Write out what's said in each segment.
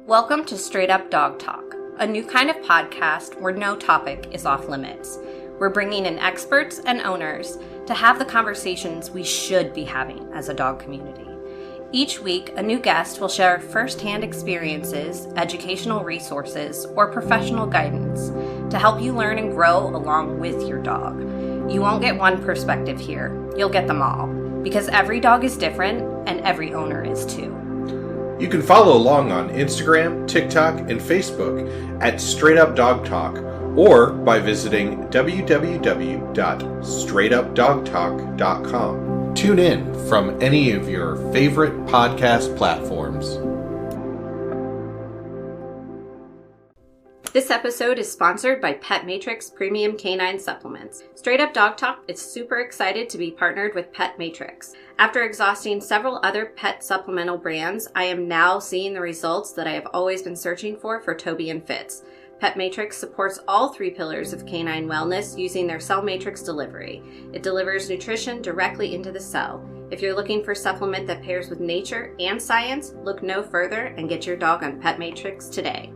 Welcome to Straight Up Dog Talk, a new kind of podcast where no topic is off limits. We're bringing in experts and owners to have the conversations we should be having as a dog community. Each week, a new guest will share firsthand experiences, educational resources, or professional guidance to help you learn and grow along with your dog. You won't get one perspective here, you'll get them all, because every dog is different and every owner is too. You can follow along on Instagram, TikTok, and Facebook at Straight Up Dog Talk, or by visiting www.straightupdogtalk.com. Tune in from any of your favorite podcast platforms. This episode is sponsored by Pet Matrix Premium Canine Supplements. Straight Up Dog Talk is super excited to be partnered with Pet Matrix. After exhausting several other pet supplemental brands, I am now seeing the results that I have always been searching for Toby and Fitz. Pet Matrix supports all three pillars of canine wellness using their cell matrix delivery. It delivers nutrition directly into the cell. If you're looking for a supplement that pairs with nature and science, look no further and get your dog on Pet Matrix today.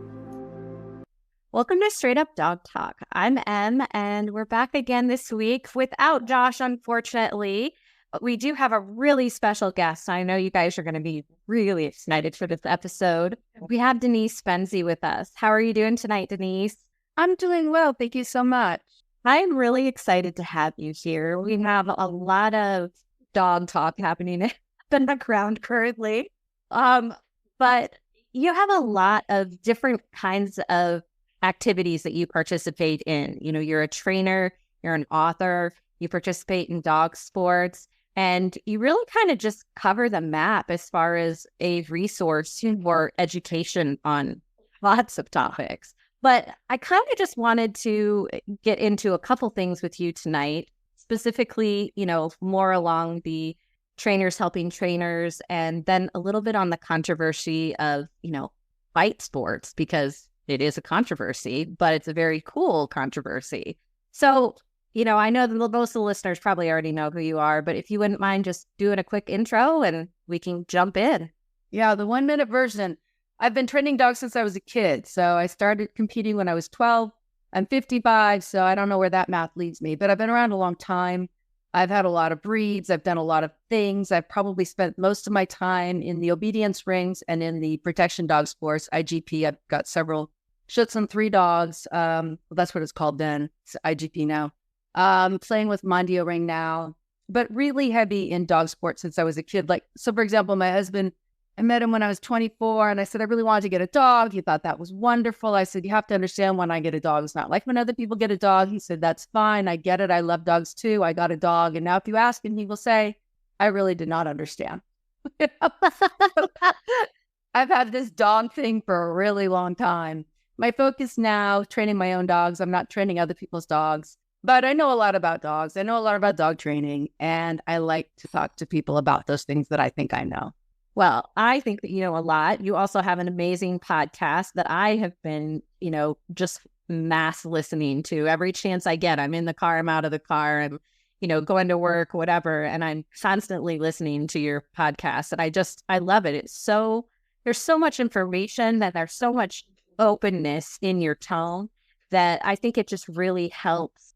Welcome to Straight Up Dog Talk. I'm Em, and we're back again this week without Josh, unfortunately. But we do have a really special guest. I know you guys are going to be really excited for this episode. We have Denise Spenzi with us. How are you doing tonight, Denise? I'm doing well. Thank you so much. I'm really excited to have you here. We have a lot of dog talk happening in the background currently. But you have a lot of different kinds of activities that you participate in. You know, you're a trainer, you're an author, you participate in dog sports, and you really kind of just cover the map as far as a resource for education on lots of topics. But I kind of just wanted to get into a couple things with you tonight, specifically, you know, more along the trainers helping trainers, and then a little bit on the controversy of, you know, fight sports, because it is a controversy, but it's a very cool controversy. So, you know, I know that most of the listeners probably already know who you are, but if you wouldn't mind just doing a quick intro and we can jump in. Yeah, the 1-minute version. I've been training dogs since I was a kid. So I started competing when I was 12. I'm 55, so I don't know where that math leads me, but I've been around a long time. I've had a lot of breeds. I've done a lot of things. I've probably spent most of my time in the obedience rings and in the protection dog sports, IGP. I've got several Schutz and 3 dogs. Well, that's what it's called then. It's IGP now. Playing with Mondio Ring now, but really heavy in dog sports since I was a kid. Like, so for example, my husband, I met him when I was 24 and I said, I really wanted to get a dog. He thought that was wonderful. I said, you have to understand, when I get a dog, it's not like when other people get a dog. He said, that's fine. I get it. I love dogs too. I got a dog. And now if you ask him, he will say, I really did not understand. I've had this dog thing for a really long time. My focus now, training my own dogs. I'm not training other people's dogs, but I know a lot about dogs. I know a lot about dog training, and I like to talk to people about those things that I think I know. Well, I think that you know a lot. You also have an amazing podcast that I have been, you know, just mass listening to every chance I get. I'm in the car, I'm out of the car, I'm, you know, going to work, whatever, and I'm constantly listening to your podcast. And I love it. It's so, there's so much information, that there's so much openness in your tone, that I think it just really helps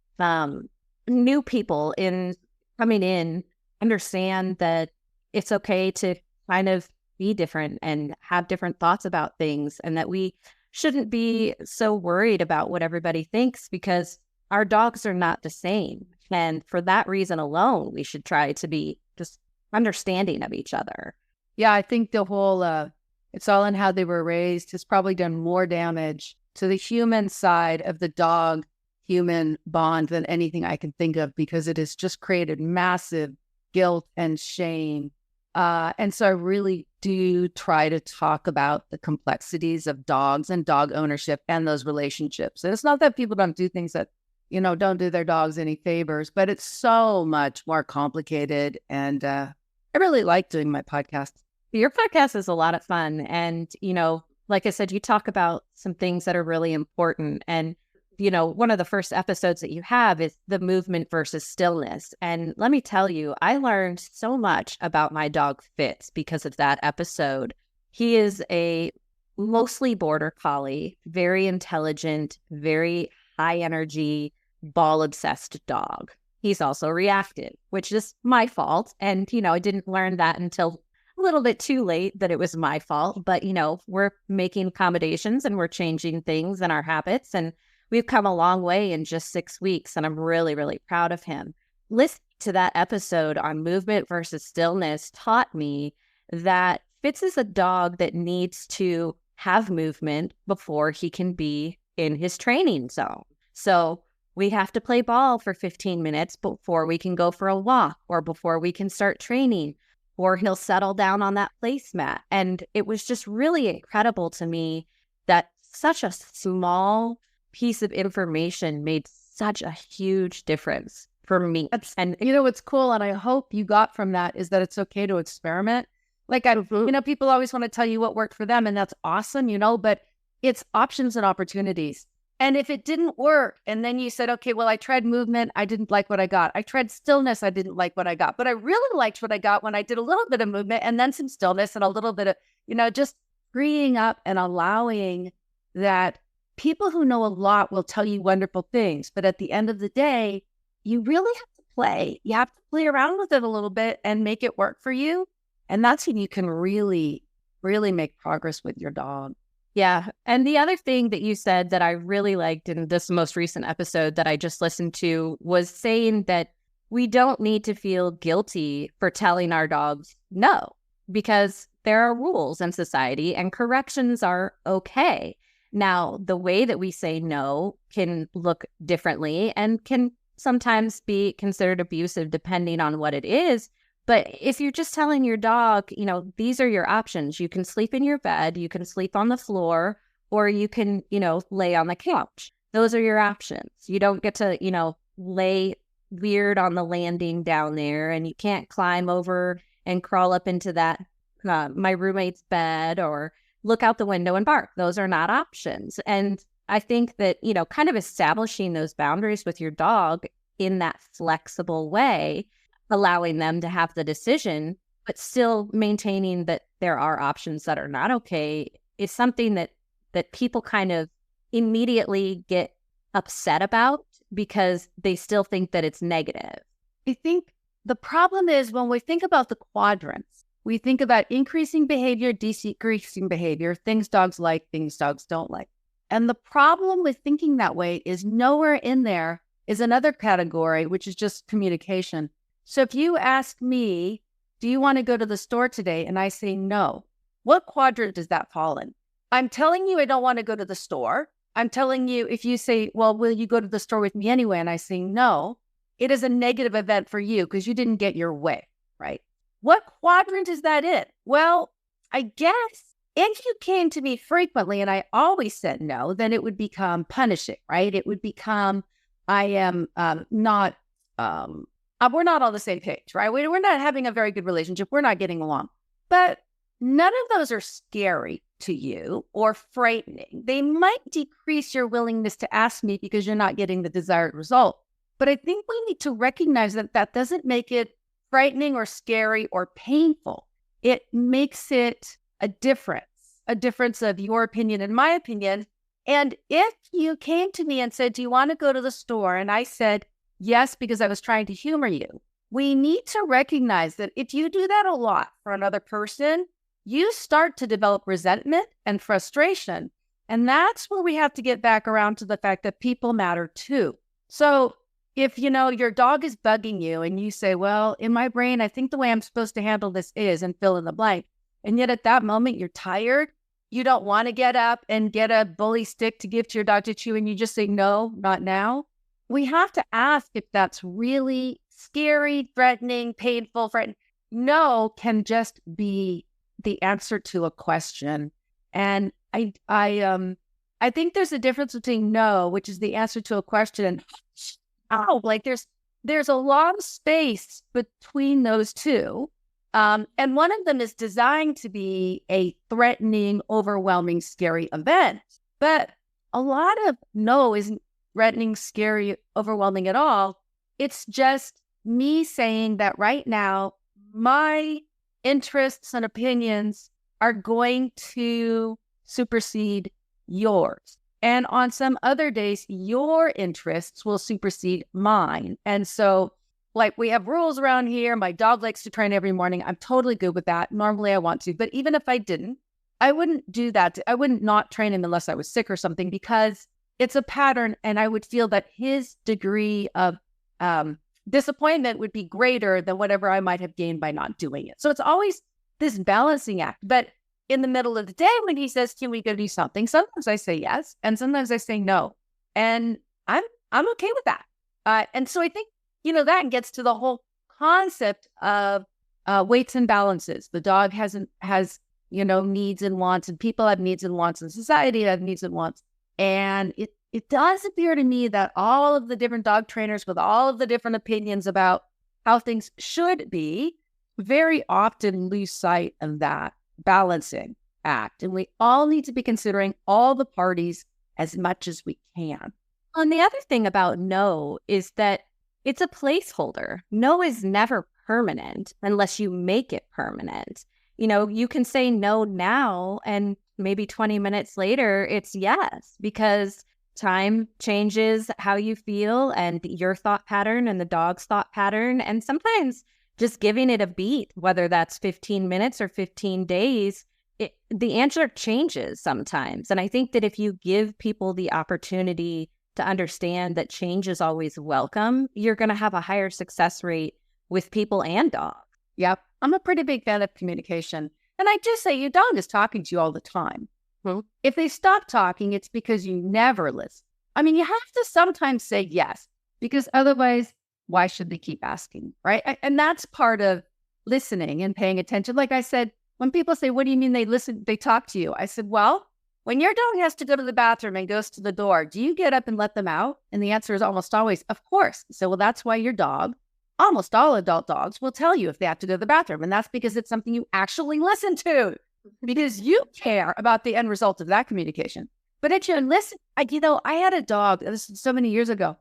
new people in coming in understand that it's okay to kind of be different and have different thoughts about things, and that we shouldn't be so worried about what everybody thinks, because our dogs are not the same. And for that reason alone, we should try to be just understanding of each other. Yeah, I think the whole it's all in how they were raised has probably done more damage to the human side of the dog-human bond than anything I can think of, because it has just created massive guilt and shame. And so I really do try to talk about the complexities of dogs and dog ownership and those relationships. And it's not that people don't do things that, you know, don't do their dogs any favors, but it's so much more complicated. And I really like doing my podcast. Your podcast is a lot of fun. And, you know, like I said, you talk about some things that are really important. And, you know, one of the first episodes that you have is the movement versus stillness. And let me tell you, I learned so much about my dog Fitz because of that episode. He is a mostly border collie, very intelligent, very high energy, ball obsessed dog. He's also reactive, which is my fault. And, I didn't learn that until a little bit too late that it was my fault. But, we're making accommodations and we're changing things and our habits. And we've come a long way in just 6 weeks. And I'm really, really proud of him. Listening to that episode on movement versus stillness taught me that Fitz is a dog that needs to have movement before he can be in his training zone. So we have to play ball for 15 minutes before we can go for a walk or before we can start training, or he'll settle down on that placemat. And it was just really incredible to me that such a small piece of information made such a huge difference for me. And what's cool, and I hope you got from that, is that it's okay to experiment. Like, people always want to tell you what worked for them, and that's awesome, but it's options and opportunities. And if it didn't work, and then you said, okay, well, I tried movement, I didn't like what I got. I tried stillness, I didn't like what I got. But I really liked what I got when I did a little bit of movement and then some stillness and a little bit of, just freeing up and allowing that. People who know a lot will tell you wonderful things. But at the end of the day, you really have to play. You have to play around with it a little bit and make it work for you. And that's when you can really, really make progress with your dog. Yeah. And the other thing that you said that I really liked in this most recent episode that I just listened to was saying that we don't need to feel guilty for telling our dogs no, because there are rules in society and corrections are okay. Now, the way that we say no can look differently and can sometimes be considered abusive depending on what it is. But if you're just telling your dog, these are your options. You can sleep in your bed, you can sleep on the floor, or you can, lay on the couch. Those are your options. You don't get to, lay weird on the landing down there, and you can't climb over and crawl up into that, my roommate's bed, or look out the window and bark. Those are not options. And I think that, kind of establishing those boundaries with your dog in that flexible way, allowing them to have the decision, but still maintaining that there are options that are not okay, is something that people kind of immediately get upset about because they still think that it's negative. I think the problem is when we think about the quadrants, we think about increasing behavior, decreasing behavior, things dogs like, things dogs don't like. And the problem with thinking that way is nowhere in there is another category, which is just communication. So if you ask me, do you want to go to the store today? And I say no, what quadrant does that fall in? I'm telling you I don't want to go to the store. I'm telling you, if you say, well, will you go to the store with me anyway? And I say no, it is a negative event for you because you didn't get your way, right? What quadrant is that in? Well, I guess if you came to me frequently and I always said no, then it would become punishing, right? It would become, I am not, we're not on the same page, right? We're not having a very good relationship. We're not getting along. But none of those are scary to you or frightening. They might decrease your willingness to ask me because you're not getting the desired result. But I think we need to recognize that that doesn't make it frightening or scary or painful. It makes it a difference of your opinion and my opinion. And if you came to me and said, do you want to go to the store? And I said, yes, because I was trying to humor you. We need to recognize that if you do that a lot for another person, you start to develop resentment and frustration. And that's where we have to get back around to the fact that people matter too. So if, your dog is bugging you and you say, well, in my brain, I think the way I'm supposed to handle this is, and fill in the blank. And yet at that moment, you're tired. You don't want to get up and get a bully stick to give to your dog to chew. And you just say, no, not now. We have to ask if that's really scary, threatening, painful, frightening. No can just be the answer to a question. And I think there's a difference between no, which is the answer to a question, and like there's a lot of space between those two. And one of them is designed to be a threatening, overwhelming, scary event. But a lot of no isn't threatening, scary, overwhelming at all. It's just me saying that right now, my interests and opinions are going to supersede yours. And on some other days, your interests will supersede mine. And so, like, we have rules around here. My dog likes to train every morning. I'm totally good with that. Normally I want to, but even if I didn't, I wouldn't do that. I wouldn't not train him unless I was sick or something, because it's a pattern. And I would feel that his degree of disappointment would be greater than whatever I might have gained by not doing it. So it's always this balancing act. But in the middle of the day, when he says, can we go do something? Sometimes I say yes. And sometimes I say no. And I'm okay with that. And so I think, that gets to the whole concept of weights and balances. The dog has needs and wants, and people have needs and wants, and society have needs and wants. And it does appear to me that all of the different dog trainers with all of the different opinions about how things should be very often lose sight of that balancing act. And we all need to be considering all the parties as much as we can. And the other thing about no is that it's a placeholder. No is never permanent unless you make it permanent. You can say no now, and maybe 20 minutes later, it's yes, because time changes how you feel and your thought pattern and the dog's thought pattern. And sometimes just giving it a beat, whether that's 15 minutes or 15 days, the answer changes sometimes. And I think that if you give people the opportunity to understand that change is always welcome, you're going to have a higher success rate with people and dogs. Yep. I'm a pretty big fan of communication. And I just say your dog is talking to you all the time. If they stop talking, it's because you never listen. I mean, you have to sometimes say yes, because otherwise, why should they keep asking, right? And that's part of listening and paying attention. Like I said, when people say, what do you mean they talk to you? I said, well, when your dog has to go to the bathroom and goes to the door, do you get up and let them out? And the answer is almost always, of course. So, well, that's why your dog, almost all adult dogs, will tell you if they have to go to the bathroom. And that's because it's something you actually listen to, because you care about the end result of that communication. But if you listen, I had a dog, this was so many years ago.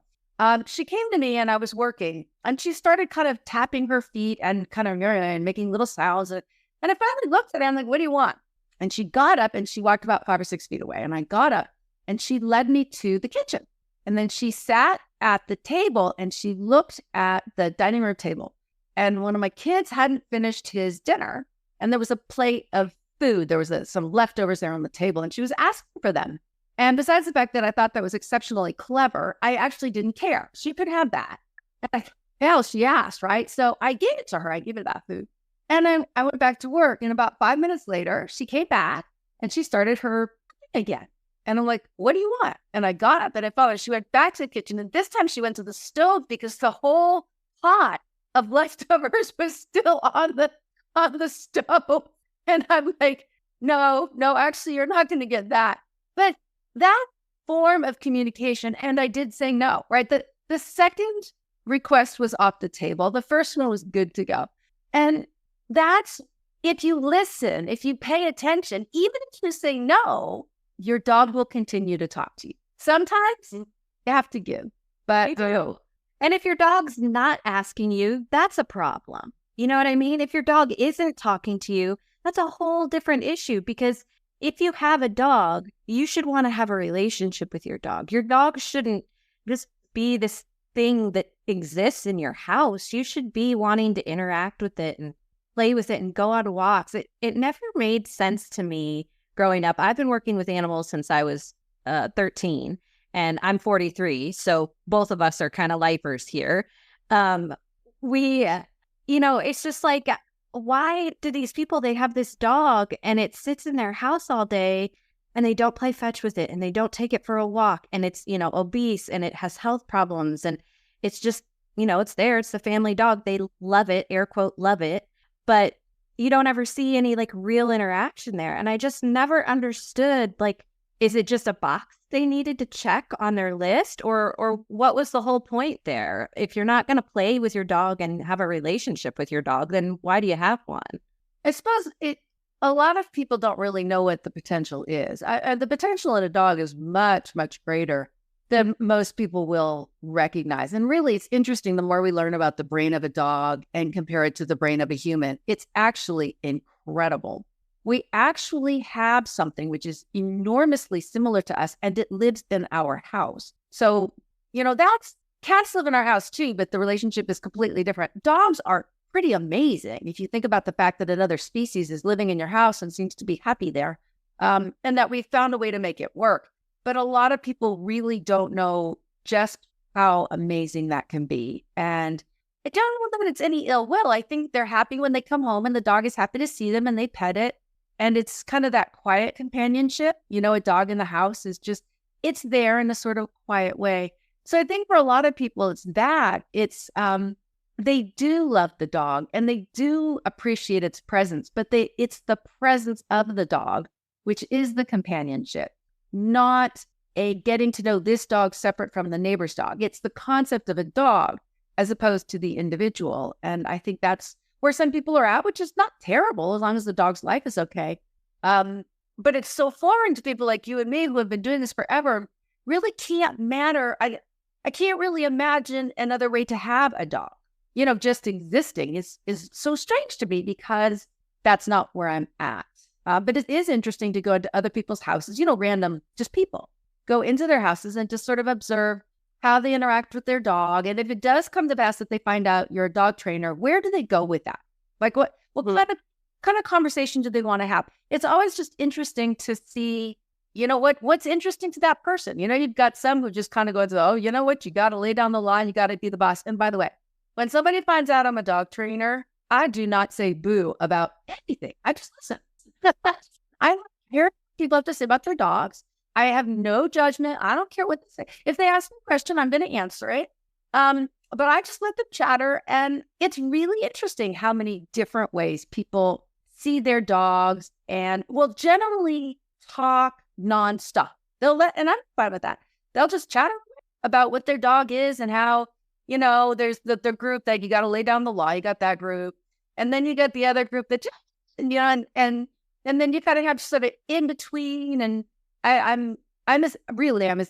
She came to me and I was working, and she started kind of tapping her feet and kind of and making little sounds. And I finally looked at her and I'm like, what do you want? And she got up and she walked about 5 or 6 feet away. And I got up and she led me to the kitchen. And then she sat at the table and she looked at the dining room table. And one of my kids hadn't finished his dinner, and there was a plate of food. There was some leftovers there on the table, and she was asking for them. And besides the fact that I thought that was exceptionally clever, I actually didn't care. She could have that. Hell, she asked, right? So I gave it to her. I gave her that food. And then I went back to work. And about 5 minutes later, she came back and she started her cooking again. And I'm like, what do you want? And I got up and I followed her. She went back to the kitchen. And this time she went to the stove because the whole pot of leftovers was still on the stove. And I'm like, no, actually, you're not going to get that. But that form of communication, and I did say no, right? The second request was off the table. The first one was good to go. And that's, if you listen, if you pay attention, even if you say no, your dog will continue to talk to you. Sometimes you have to give, but do. And if your dog's not asking you, that's a problem. You know what I mean? If your dog isn't talking to you, that's a whole different issue, because if you have a dog, you should want to have a relationship with your dog. Your dog shouldn't just be this thing that exists in your house. You should be wanting to interact with it and play with it and go on walks. It never made sense to me growing up. I've been working with animals since I was 13, and I'm 43. So both of us are kind of lifers here. It's just like, why do these people, they have this dog and it sits in their house all day and they don't play fetch with it and they don't take it for a walk, and it's, obese and it has health problems, and it's just, it's there. It's the family dog. They love it, air quote, love it. But you don't ever see any like real interaction there. And I just never understood, like, is it just a box they needed to check on their list, or what was the whole point there? If you're not going to play with your dog and have a relationship with your dog, then why do you have one? I suppose a lot of people don't really know what the potential is. The potential in a dog is much, much greater than most people will recognize. And really, it's interesting. The more we learn about the brain of a dog and compare it to the brain of a human, it's actually incredible. we actually have something which is enormously similar to us, and it lives in our house. So, that's cats live in our house too, but the relationship is completely different. Dogs are pretty amazing if you think about the fact that another species is living in your house and seems to be happy there, and that we found a way to make it work. But a lot of people really don't know just how amazing that can be. And I don't know that it's any ill will. I think they're happy when they come home and the dog is happy to see them and they pet it. And it's kind of that quiet companionship. A dog in the house is just, it's there in a sort of quiet way. So I think for a lot of people, it's they do love the dog and they do appreciate its presence, but it's the presence of the dog, which is the companionship, not a getting to know this dog separate from the neighbor's dog. It's the concept of a dog as opposed to the individual. And I think that's where some people are at, which is not terrible as long as the dog's life is okay. But it's so foreign to people like you and me who have been doing this forever, really can't matter. I can't really imagine another way to have a dog. Just existing is so strange to me because that's not where I'm at. But it is interesting to go into other people's houses, random, just people, go into their houses and just sort of observe how they interact with their dog. And if it does come to pass that they find out you're a dog trainer, where do they go with that? Like what kind of conversation do they want to have? It's always just interesting to see, what's interesting to that person. You've got some who just kind of go, oh, you know what? You got to lay down the line. You got to be the boss. And by the way, when somebody finds out I'm a dog trainer, I do not say boo about anything. I just listen. I hear what people have to say about their dogs. I have no judgment. I don't care what they say. If they ask me a question, I'm going to answer it. But I just let them chatter. And it's really interesting how many different ways people see their dogs and will generally talk nonstop. And I'm fine with that. They'll just chatter about what their dog is and how, there's the group that you got to lay down the law. You got that group. And then you got the other group that just, and then you kind of have sort of in between. And I'm as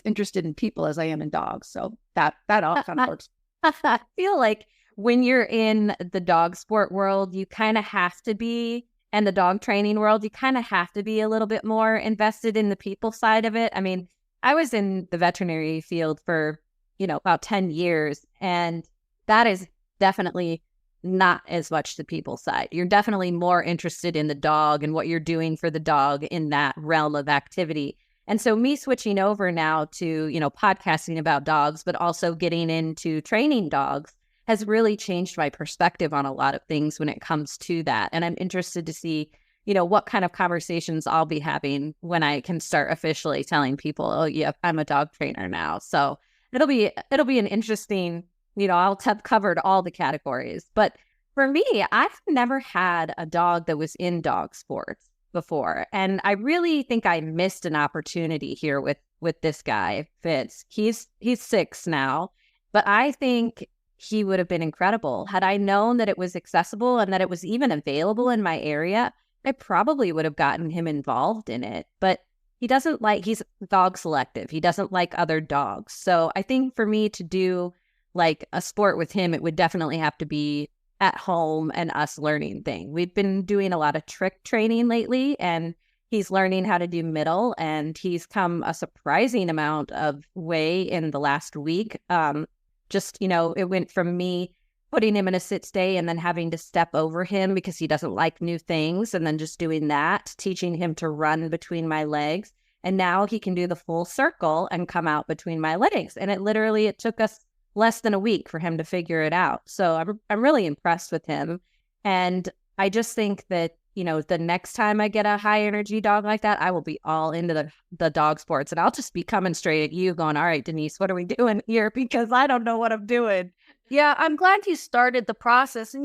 interested in people as I am in dogs. So that all kind of works. I feel like when you're in the dog sport world, you kind of have to be, and the dog training world, you kind of have to be a little bit more invested in the people side of it. I mean, I was in the veterinary field for, about 10 years, and that is definitely not as much the people side. You're definitely more interested in the dog and what you're doing for the dog in that realm of activity. And so me switching over now to, podcasting about dogs, but also getting into training dogs has really changed my perspective on a lot of things when it comes to that. And I'm interested to see, what kind of conversations I'll be having when I can start officially telling people, oh, yeah, I'm a dog trainer now. So it'll be an interesting, I'll have covered all the categories. But for me, I've never had a dog that was in dog sports before. And I really think I missed an opportunity here with this guy, Fitz. He's 6 now, but I think he would have been incredible. Had I known that it was accessible and that it was even available in my area, I probably would have gotten him involved in it. But he's dog selective. He doesn't like other dogs. So I think for me to do like a sport with him, it would definitely have to be at home and us learning thing. We've been doing a lot of trick training lately, and he's learning how to do middle, and he's come a surprising amount of way in the last week. It went from me putting him in a sit stay and then having to step over him because he doesn't like new things, and then just doing that, teaching him to run between my legs. And now he can do the full circle and come out between my legs. And it took us less than a week for him to figure it out. So I'm really impressed with him. And I just think that, the next time I get a high energy dog like that, I will be all into the dog sports, and I'll just be coming straight at you going, all right, Denise, what are we doing here? Because I don't know what I'm doing. Yeah, I'm glad you started the process. And,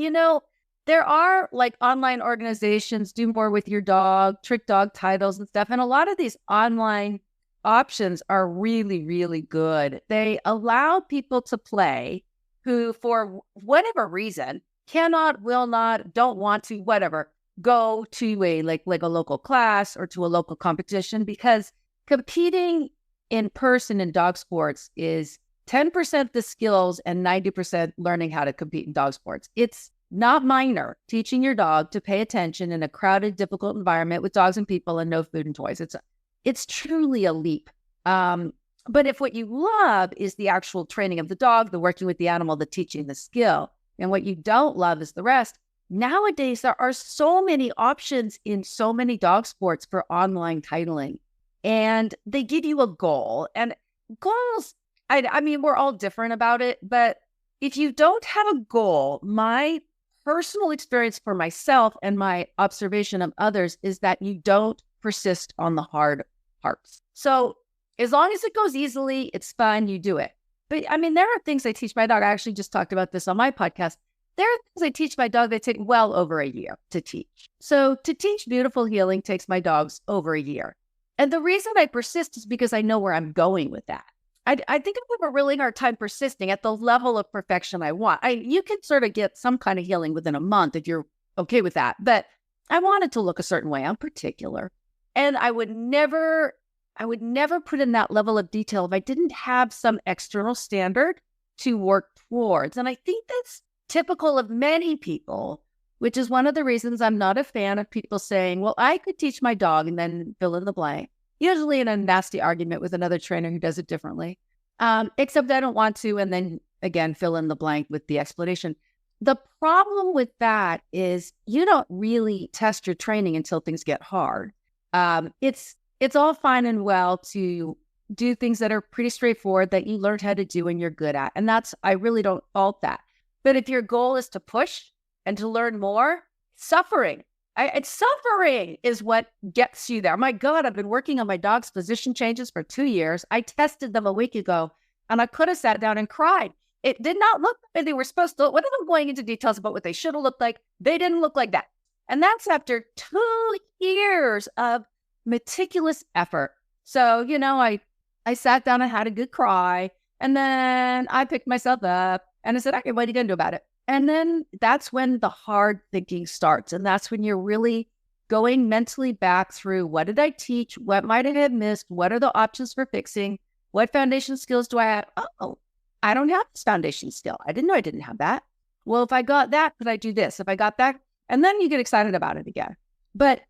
there are like online organizations, do more with your dog, trick dog titles and stuff. And a lot of these online options are really, really good. They allow people to play who, for whatever reason, cannot, will not, don't want to, whatever, go to a like a local class or to a local competition, because competing in person in dog sports is 10% the skills and 90% learning how to compete in dog sports. It's not minor, teaching your dog to pay attention in a crowded, difficult environment with dogs and people and no food and toys. It's truly a leap. But if what you love is the actual training of the dog, the working with the animal, the teaching the skill, and what you don't love is the rest, nowadays there are so many options in so many dog sports for online titling. And they give you a goal. And goals, I mean, we're all different about it. But if you don't have a goal, my personal experience for myself and my observation of others is that you don't persist on the hard parts. So as long as it goes easily, it's fun, you do it. But I mean, there are things I teach my dog. I actually just talked about this on my podcast. There are things I teach my dog that take well over a year to teach. So to teach beautiful healing takes my dogs over a year. And the reason I persist is because I know where I'm going with that. I think I have a really hard time persisting at the level of perfection I want. You can sort of get some kind of healing within a month if you're okay with that. But I want it to look a certain way. I'm particular. And I would never put in that level of detail if I didn't have some external standard to work towards. And I think that's typical of many people, which is one of the reasons I'm not a fan of people saying, well, I could teach my dog and then fill in the blank, usually in a nasty argument with another trainer who does it differently, except I don't want to, and then again, fill in the blank with the explanation. The problem with that is you don't really test your training until things get hard. It's all fine and well to do things that are pretty straightforward that you learned how to do and you're good at. And I really don't fault that. But if your goal is to push and to learn more, suffering is what gets you there. My God, I've been working on my dog's position changes for 2 years. I tested them a week ago and I could have sat down and cried. It did not look like they were supposed to. Without going into details about what they should have looked like, they didn't look like that. And that's after 2 years of meticulous effort. So, I sat down and had a good cry, and then I picked myself up and I said, okay, what are you going to do about it? And then that's when the hard thinking starts. And that's when you're really going mentally back through, what did I teach? What might I have missed? What are the options for fixing? What foundation skills do I have? Oh, I don't have this foundation skill. I didn't know I didn't have that. Well, if I got that, could I do this? If I got that, and then you get excited about it again. But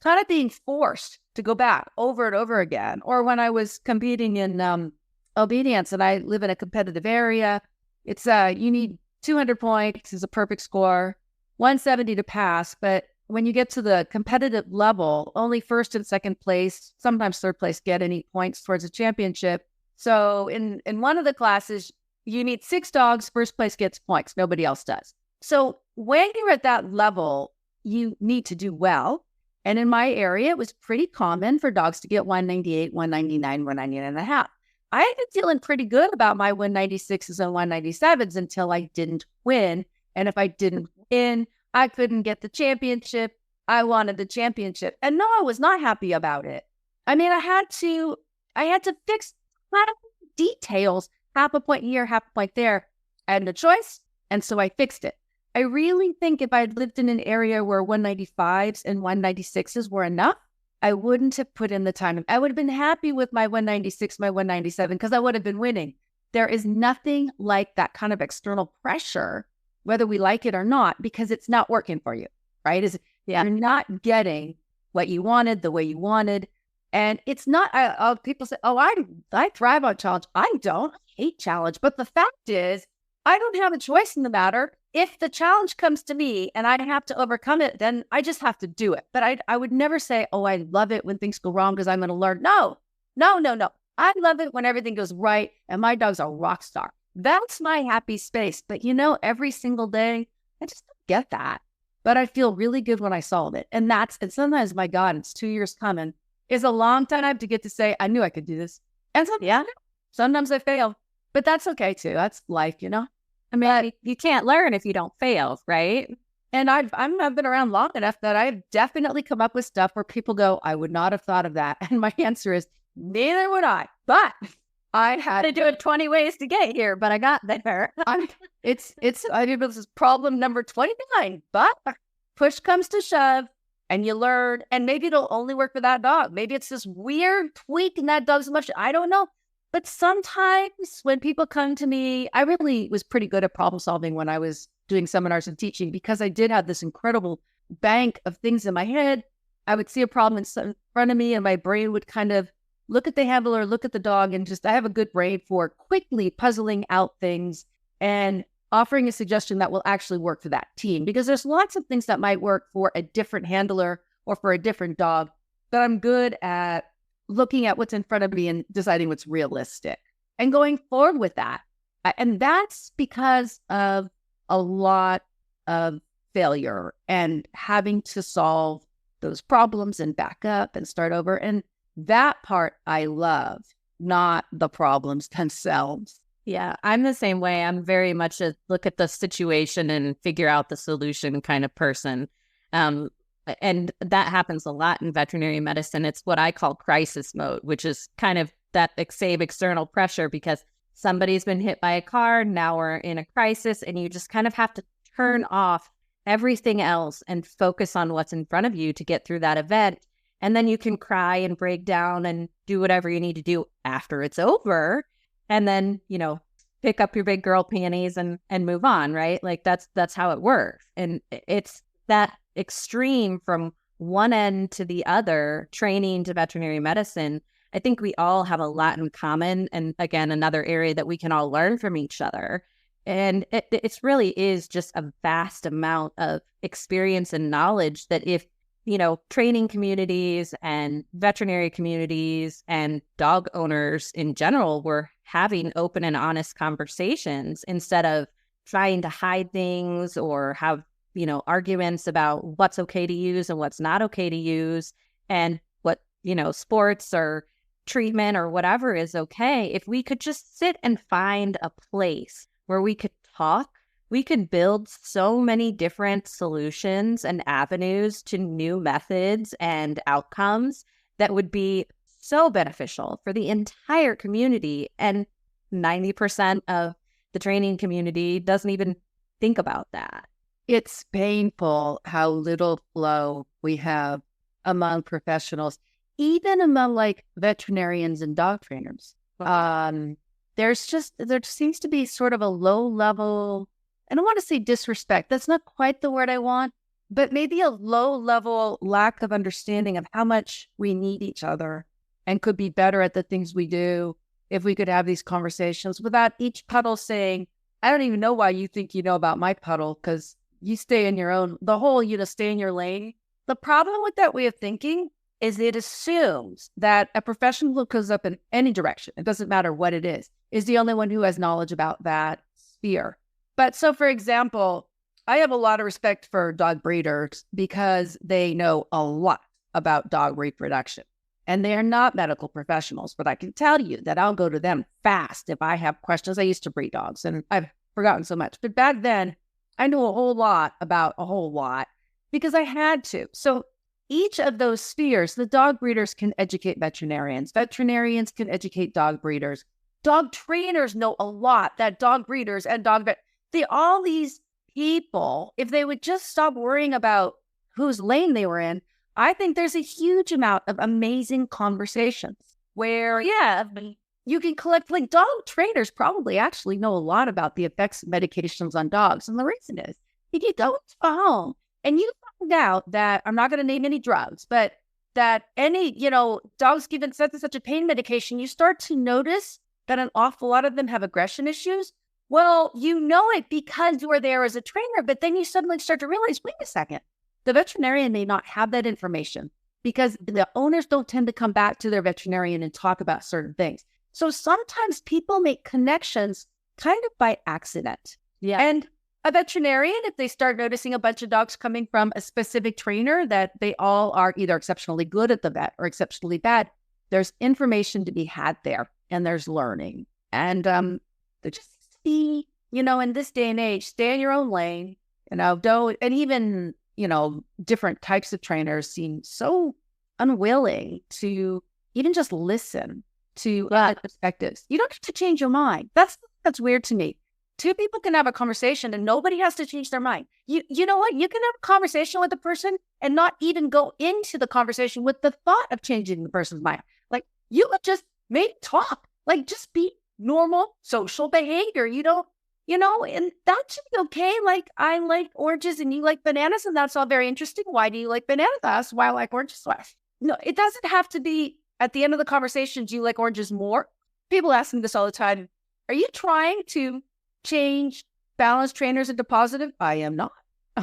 kind of being forced to go back over and over again. Or when I was competing in obedience and I live in a competitive area, it's you need 200 points is a perfect score, 170 to pass. But when you get to the competitive level, only first and second place, sometimes third place, get any points towards a championship. So in one of the classes, you need 6 dogs, first place gets points, nobody else does. So when you're at that level, you need to do well. And in my area, it was pretty common for dogs to get 198, 199, 199 and a half. I had been feeling pretty good about my 196s and 197s until I didn't win. And if I didn't win, I couldn't get the championship. I wanted the championship. And no, I was not happy about it. I mean, I had to fix a lot of details, half a point here, half a point there. I had no choice. And so I fixed it. I really think if I had lived in an area where 195s and 196s were enough, I wouldn't have put in the time. I would have been happy with my 196, my 197, because I would have been winning. There is nothing like that kind of external pressure, whether we like it or not, because it's not working for you, right? You're not getting what you wanted the way you wanted. And it's not, people say, oh, I thrive on challenge. I don't. I hate challenge. But the fact is, I don't have a choice in the matter. If the challenge comes to me and I have to overcome it, then I just have to do it. But I would never say, oh, I love it when things go wrong because I'm going to learn. No. I love it when everything goes right and my dog's a rock star. That's my happy space. But every single day, I just don't get that. But I feel really good when I solve it. And sometimes, my God, it's 2 years coming. It's a long time to get to say, I knew I could do this. And sometimes I fail. But that's okay too. That's life, I mean, you can't learn if you don't fail, right? And I've been around long enough that I've definitely come up with stuff where people go, I would not have thought of that. And my answer is, neither would I. But I had to do it 20 ways to get here, but I got there. This is problem number 29. But push comes to shove and you learn. And maybe it'll only work for that dog. Maybe it's this weird tweak in that dog's emotion. I don't know. But sometimes when people come to me, I really was pretty good at problem solving when I was doing seminars and teaching, because I did have this incredible bank of things in my head. I would see a problem in front of me and my brain would kind of look at the handler, look at the dog, and just, I have a good brain for quickly puzzling out things and offering a suggestion that will actually work for that team. Because there's lots of things that might work for a different handler or for a different dog, but I'm good at looking at what's in front of me and deciding what's realistic and going forward with that. And that's because of a lot of failure and having to solve those problems and back up and start over. And that part I love, not the problems themselves. Yeah, I'm the same way. I'm very much a look at the situation and figure out the solution kind of person. And that happens a lot in veterinary medicine. It's what I call crisis mode, which is kind of that same external pressure because somebody's been hit by a car. Now we're in a crisis, and you just kind of have to turn off everything else and focus on what's in front of you to get through that event. And then you can cry and break down and do whatever you need to do after it's over. And then, pick up your big girl panties and move on, right? Like that's how it works. And it's that extreme from one end to the other, training to veterinary medicine. I think we all have a lot in common. And again, another area that we can all learn from each other. And it really is just a vast amount of experience and knowledge that if, training communities and veterinary communities and dog owners in general were having open and honest conversations instead of trying to hide things or have, arguments about what's okay to use and what's not okay to use and what, sports or treatment or whatever is okay. If we could just sit and find a place where we could talk, we could build so many different solutions and avenues to new methods and outcomes that would be so beneficial for the entire community. And 90% of the training community doesn't even think about that. It's painful how little flow we have among professionals, even among like veterinarians and dog trainers. There seems to be sort of a low level, I don't want to say disrespect. That's not quite the word I want, but maybe a low level lack of understanding of how much we need each other and could be better at the things we do if we could have these conversations without each puddle saying, I don't even know why you think you know about my puddle because you stay in your own, the whole, stay in your lane. The problem with that way of thinking is it assumes that a professional who goes up in any direction, it doesn't matter what it is the only one who has knowledge about that sphere. But so, for example, I have a lot of respect for dog breeders because they know a lot about dog reproduction. And they are not medical professionals, but I can tell you that I'll go to them fast if I have questions. I used to breed dogs and I've forgotten so much. But back then, I knew a whole lot about a whole lot because I had to. So each of those spheres, the dog breeders can educate veterinarians. Veterinarians can educate dog breeders. Dog trainers know a lot that dog breeders and all these people, if they would just stop worrying about whose lane they were in, I think there's a huge amount of amazing conversations where, you can collect, like dog trainers probably actually know a lot about the effects of medications on dogs. And the reason is, if you go to home and you find out that, I'm not going to name any drugs, but that any, dogs given such and such a pain medication, you start to notice that an awful lot of them have aggression issues. Well, you know it because you were there as a trainer, but then you suddenly start to realize, wait a second, the veterinarian may not have that information because the owners don't tend to come back to their veterinarian and talk about certain things. So sometimes people make connections kind of by accident. Yeah. And a veterinarian, if they start noticing a bunch of dogs coming from a specific trainer that they all are either exceptionally good at the vet or exceptionally bad, there's information to be had there and there's learning. And there just be, in this day and age, stay in your own lane, don't, and even, different types of trainers seem so unwilling to even just listen to perspectives. You don't have to change your mind. That's weird to me. Two people can have a conversation and nobody has to change their mind. You know what? You can have a conversation with a person and not even go into the conversation with the thought of changing the person's mind. Like, you would just maybe talk, like just be normal social behavior. You don't and that should be okay. Like, I like oranges and you like bananas, and that's all very interesting. Why do you like bananas? That's why I like oranges. No, it doesn't have to be at the end of the conversation, do you like oranges more? People ask me this all the time. Are you trying to change balanced trainers into positive? I am not.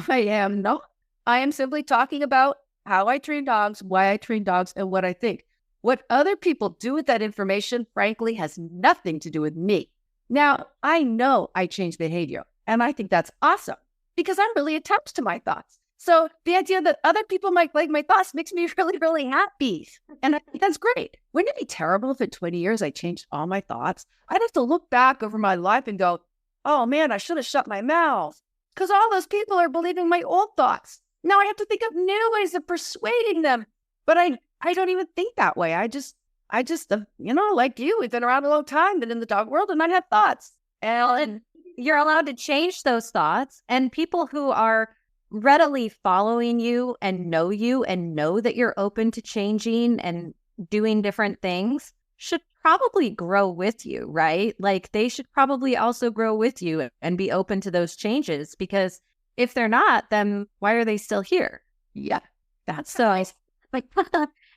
I am not. I am simply talking about how I train dogs, why I train dogs, and what I think. What other people do with that information, frankly, has nothing to do with me. Now, I know I change behavior, and I think that's awesome because I'm really attached to my thoughts. So the idea that other people might like my thoughts makes me really, really happy. And I think that's great. Wouldn't it be terrible if in 20 years I changed all my thoughts? I'd have to look back over my life and go, oh man, I should have shut my mouth because all those people are believing my old thoughts. Now I have to think of new ways of persuading them. But I don't even think that way. I just, like you, we've been around a long time, been in the dog world, and I have thoughts. And you're allowed to change those thoughts. And people who are readily following you and know that you're open to changing and doing different things should probably grow with you, right? Like they should probably also grow with you and be open to those changes, because if they're not, then why are they still here? Yeah, that's so nice. Like,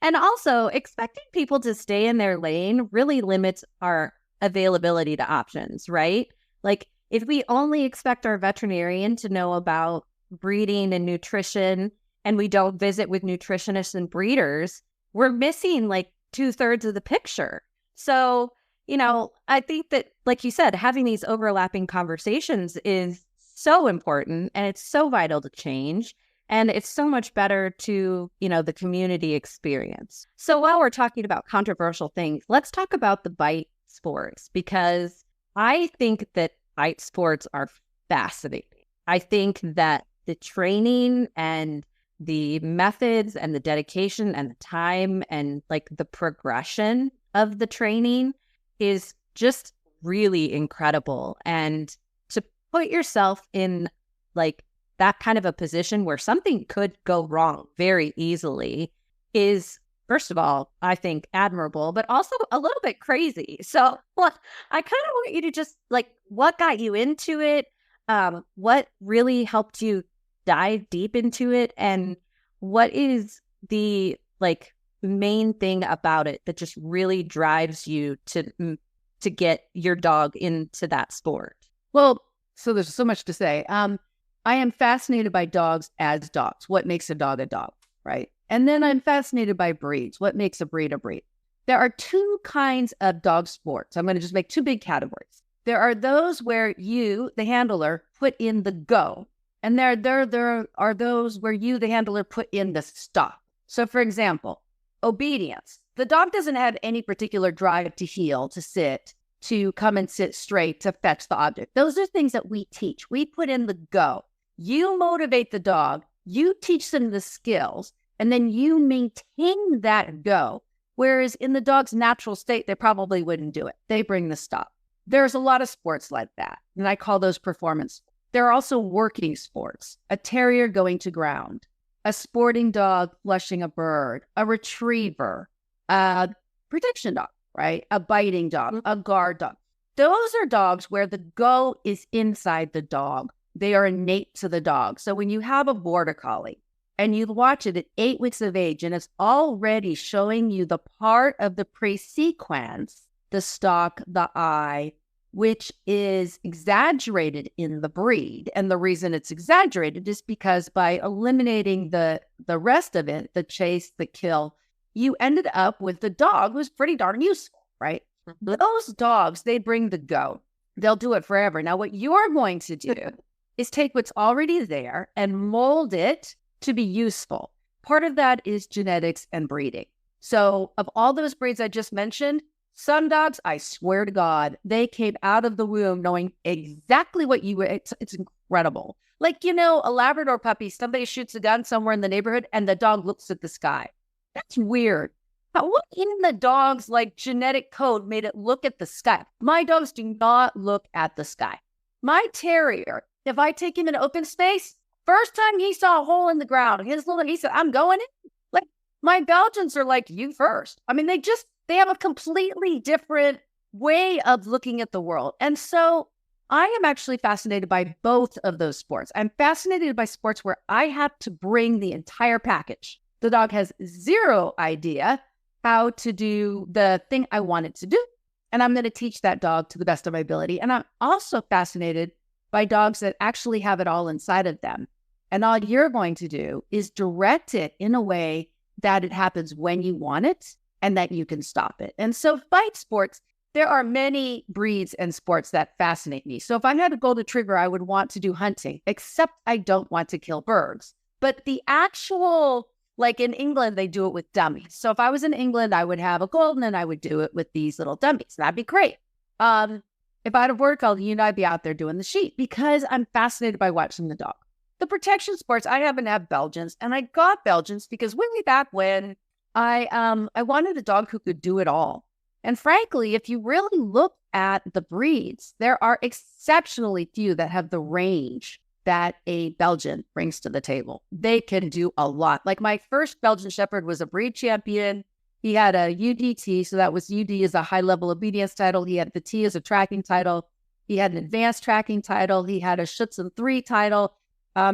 and also expecting people to stay in their lane really limits our availability to options, right? Like if we only expect our veterinarian to know about breeding and nutrition and we don't visit with nutritionists and breeders, we're missing like 2/3 of the picture. So, I think that, like you said, having these overlapping conversations is so important and it's so vital to change. And it's so much better to, the community experience. So while we're talking about controversial things, let's talk about the bite sports, because I think that bite sports are fascinating. I think that the training and the methods and the dedication and the time and like the progression of the training is just really incredible. And to put yourself in like that kind of a position where something could go wrong very easily is, first of all, I think admirable, but also a little bit crazy. So I kind of want you to just like, what got you into it? What really helped you dive deep into it? And what is the like main thing about it that just really drives you to get your dog into that sport? Well, so there's so much to say. I am fascinated by dogs as dogs. What makes a dog, right? And then I'm fascinated by breeds. What makes a breed a breed? There are two kinds of dog sports. I'm going to just make two big categories. There are those where you, the handler, put in the go. And there are those where you, the handler, put in the stop. So for example, obedience. The dog doesn't have any particular drive to heel, to sit, to come and sit straight, to fetch the object. Those are things that we teach. We put in the go. You motivate the dog, you teach them the skills, and then you maintain that go. Whereas in the dog's natural state, they probably wouldn't do it. They bring the stop. There's a lot of sports like that, and I call those performance. There are also working sports, a terrier going to ground, a sporting dog flushing a bird, a retriever, a protection dog, right? A biting dog, a guard dog. Those are dogs where the go is inside the dog. They are innate to the dog. So when you have a border collie and you watch it at 8 weeks of age and it's already showing you the part of the pre-sequence, the stalk, the eye, which is exaggerated in the breed. And the reason it's exaggerated is because by eliminating the rest of it, the chase, the kill, you ended up with the dog who's pretty darn useful, right? Mm-hmm. Those dogs, they bring the go. They'll do it forever. Now, what you're going to do is take what's already there and mold it to be useful. Part of that is genetics and breeding. So of all those breeds I just mentioned, some dogs, I swear to God, they came out of the womb knowing exactly what you were. It's incredible. Like, a Labrador puppy, somebody shoots a gun somewhere in the neighborhood and the dog looks at the sky. That's weird. What in the dog's like genetic code made it look at the sky? My dogs do not look at the sky. My terrier, if I take him in open space, first time he saw a hole in the ground, he said, I'm going in. Like my Belgians are like, you first. I mean, they have a completely different way of looking at the world. And so I am actually fascinated by both of those sports. I'm fascinated by sports where I have to bring the entire package. The dog has zero idea how to do the thing I want it to do. And I'm going to teach that dog to the best of my ability. And I'm also fascinated by dogs that actually have it all inside of them. And all you're going to do is direct it in a way that it happens when you want it and that you can stop it. And so fight sports, there are many breeds and sports that fascinate me. So if I had a golden retriever, I would want to do hunting, except I don't want to kill birds. But the actual, like in England, they do it with dummies. So if I was in England, I would have a golden and I would do it with these little dummies. That'd be great. If I had a border collie, I'd be out there doing the sheep because I'm fascinated by watching the dog. The protection sports, I happen to have Belgians, and I got Belgians because way back when I wanted a dog who could do it all. And frankly, if you really look at the breeds, there are exceptionally few that have the range that a Belgian brings to the table. They can do a lot. Like my first Belgian Shepherd was a breed champion. He had a UDT, so that was UD is a high level obedience title. He had the T as a tracking title. He had an advanced tracking title. He had a Schutzen 3 title.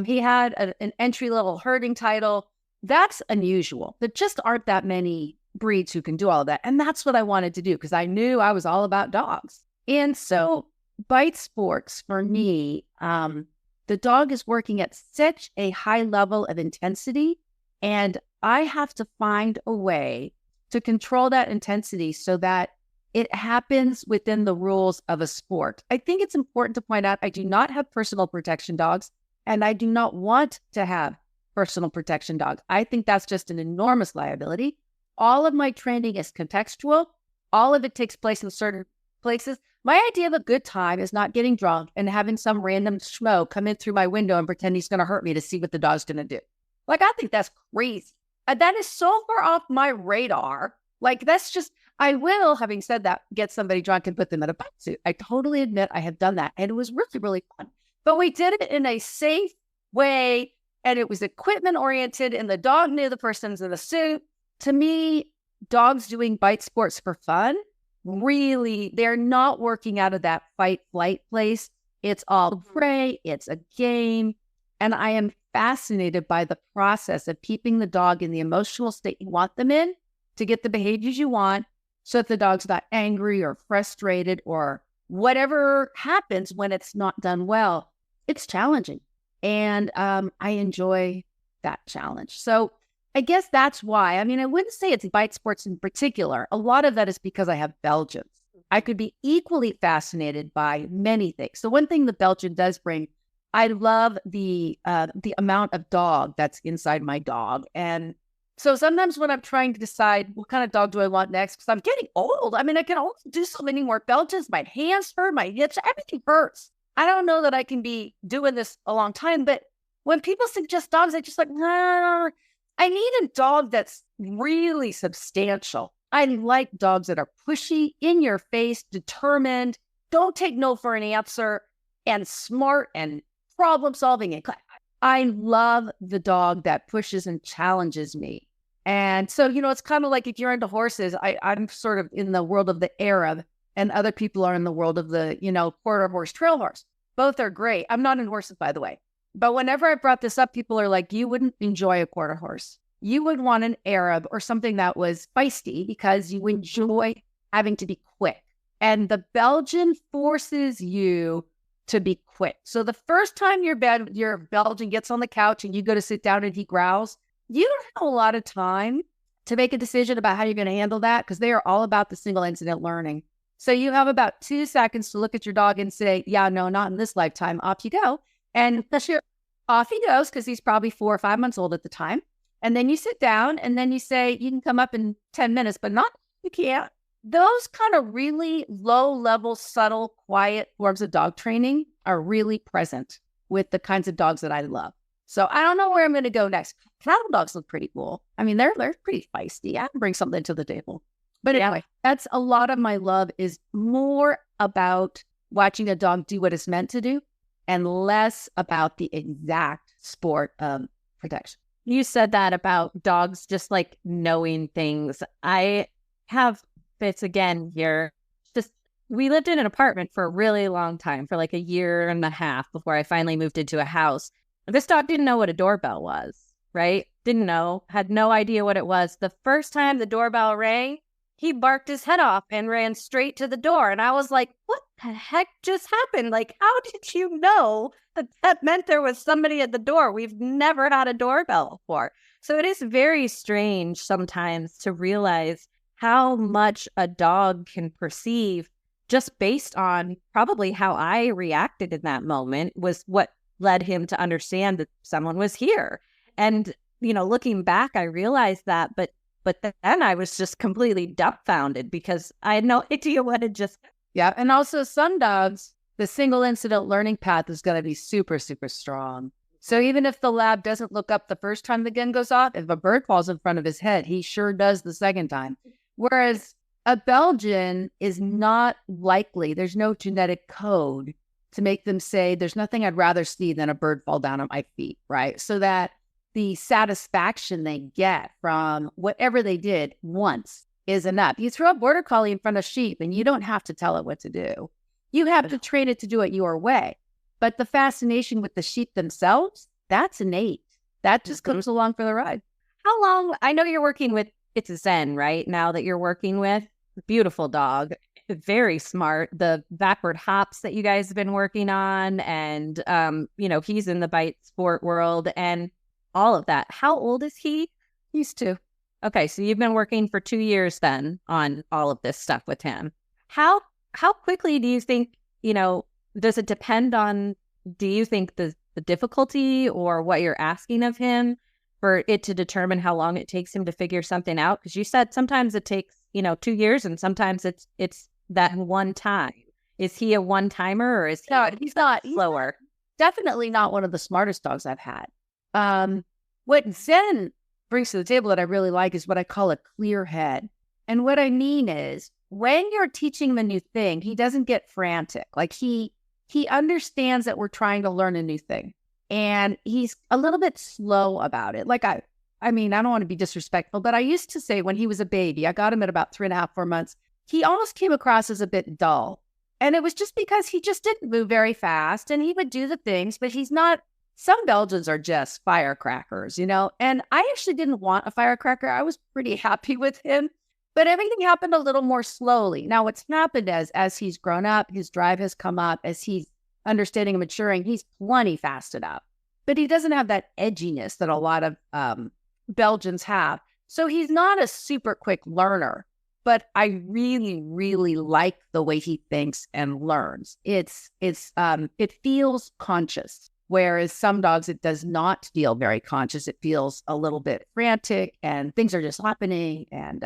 He had an entry-level herding title. That's unusual. There just aren't that many breeds who can do all of that. And that's what I wanted to do because I knew I was all about dogs. And so bite sports for me, the dog is working at such a high level of intensity, and I have to find a way to control that intensity so that it happens within the rules of a sport. I think it's important to point out I do not have personal protection dogs. And I do not want to have personal protection dogs. I think that's just an enormous liability. All of my training is contextual. All of it takes place in certain places. My idea of a good time is not getting drunk and having some random schmo come in through my window and pretend he's going to hurt me to see what the dog's going to do. Like, I think that's crazy. That is so far off my radar. Like, that's just, I will, having said that, get somebody drunk and put them in a bite suit. I totally admit I have done that. And it was really, really fun. But we did it in a safe way, and it was equipment oriented, and the dog knew the person's in the suit. To me, dogs doing bite sports for fun, really, they're not working out of that fight-flight place. It's all play, it's a game, and I am fascinated by the process of keeping the dog in the emotional state you want them in to get the behaviors you want so that the dog's not angry or frustrated or whatever happens when it's not done well. It's challenging, and I enjoy that challenge. So I guess that's why. I mean, I wouldn't say it's bite sports in particular. A lot of that is because I have Belgians. I could be equally fascinated by many things. So one thing the Belgian does bring, I love the amount of dog that's inside my dog. And so sometimes when I'm trying to decide what kind of dog do I want next, because I'm getting old. I mean, I can only do so many more Belgians. My hands hurt, my hips, everything hurts. I don't know that I can be doing this a long time, but when people suggest dogs, I just like, nah, I need a dog that's really substantial. I like dogs that are pushy, in your face, determined, don't take no for an answer, and smart and problem solving. I love the dog that pushes and challenges me. And so, it's kind of like if you're into horses, I'm sort of in the world of the Arab, and other people are in the world of the, quarter horse, trail horse. Both are great. I'm not in horses, by the way. But whenever I brought this up, people are like, you wouldn't enjoy a quarter horse. You would want an Arab or something that was feisty because you enjoy having to be quick. And the Belgian forces you to be quick. So the first time your Belgian gets on the couch and you go to sit down and he growls, you don't have a lot of time to make a decision about how you're going to handle that because they are all about the single incident learning. So you have about 2 seconds to look at your dog and say, yeah, no, not in this lifetime. Off you go. And off he goes because he's probably 4 or 5 months old at the time. And then you sit down and then you say, you can come up in 10 minutes, but not, you can't. Those kind of really low-level, subtle, quiet forms of dog training are really present with the kinds of dogs that I love. So I don't know where I'm going to go next. Cattle dogs look pretty cool. I mean, they're pretty feisty. I can bring something to the table. But anyway, that's a lot of my love is more about watching a dog do what it's meant to do and less about the exact sport of protection. You said that about dogs just like knowing things. I have Fitz again here. Just we lived in an apartment for a really long time, for like a year and a half before I finally moved into a house. This dog didn't know what a doorbell was, right? Didn't know, had no idea what it was. The first time the doorbell rang, he barked his head off and ran straight to the door. And I was like, what the heck just happened? Like, how did you know that that meant there was somebody at the door? We've never had a doorbell before. So it is very strange sometimes to realize how much a dog can perceive just based on probably how I reacted in that moment was what led him to understand that someone was here. And, looking back, I realized that, but then I was just completely dumbfounded because I had no idea what had just. Yeah. And also some dogs, the single incident learning path is going to be super, super strong. So even if the lab doesn't look up the first time the gun goes off, if a bird falls in front of his head, he sure does the second time. Whereas a Belgian is not likely, there's no genetic code to make them say, there's nothing I'd rather see than a bird fall down at my feet, right? So that the satisfaction they get from whatever they did once is enough. You throw a border collie in front of sheep and you don't have to tell it what to do. You have to train it to do it your way. But the fascination with the sheep themselves, that's innate. That just comes along for the ride. How long? I know you're working with, it's a Zen, right? Now that you're working with, beautiful dog, very smart. The backward hops that you guys have been working on, and he's in the bite sport world and all of that. How old is he? He's 2. Okay, so you've been working for 2 years then on all of this stuff with him. How quickly do you think, does it depend on, do you think the difficulty or what you're asking of him for it to determine how long it takes him to figure something out? Because you said sometimes it takes, 2 years and sometimes it's that one time. Is he a one-timer or is he No, he's not slower? Definitely not one of the smartest dogs I've had. What Zen brings to the table that I really like is what I call a clear head. And what I mean is when you're teaching him a new thing, he doesn't get frantic. Like he understands that we're trying to learn a new thing and he's a little bit slow about it. Like I mean, I don't want to be disrespectful, but I used to say when he was a baby, I got him at about 3.5, 4 months. He almost came across as a bit dull. And it was just because he just didn't move very fast and he would do the things, but he's not. Some Belgians are just firecrackers, and I actually didn't want a firecracker. I was pretty happy with him, but everything happened a little more slowly. Now, what's happened as he's grown up, his drive has come up, as he's understanding and maturing, he's plenty fasted up, but he doesn't have that edginess that a lot of Belgians have. So he's not a super quick learner, but I really, really like the way he thinks and learns. It feels conscious. Whereas some dogs, it does not feel very conscious. It feels a little bit frantic and things are just happening. And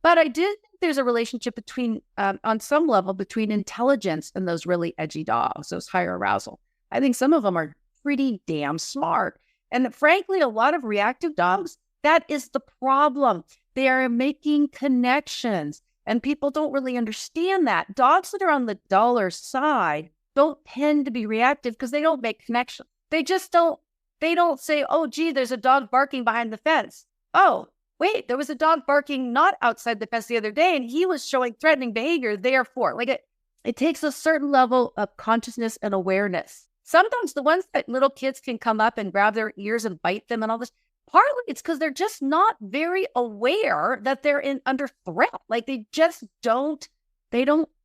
but I did think there's a relationship between, on some level, between intelligence and those really edgy dogs, those higher arousal. I think some of them are pretty damn smart. And frankly, a lot of reactive dogs, that is the problem. They are making connections and people don't really understand that. Dogs that are on the duller side don't tend to be reactive because they don't make connections. They just don't, they don't say, oh, gee, there's a dog barking behind the fence. Oh, wait, there was a dog barking not outside the fence the other day and he was showing threatening behavior. Therefore, it takes a certain level of consciousness and awareness. Sometimes the ones that little kids can come up and grab their ears and bite them and all this, partly it's because they're just not very aware that they're under threat. Like they just don't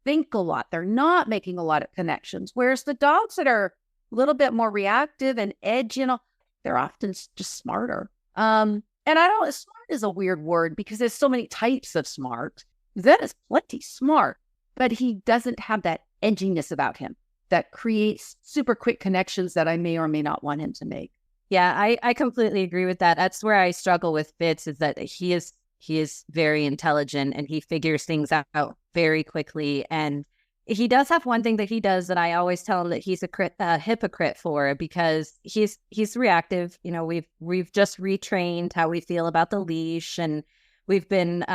think a lot. They're not making a lot of connections. Whereas the dogs that are a little bit more reactive and edgy, they're often just smarter. And smart is a weird word because there's so many types of smart. Zen is plenty smart, but he doesn't have that edginess about him that creates super quick connections that I may or may not want him to make. Yeah, I completely agree with that. That's where I struggle with Fitz, is that he is very intelligent and he figures things out very quickly. And he does have one thing that he does that I always tell him that he's a hypocrite for, because he's reactive. We've just retrained how we feel about the leash, and we've been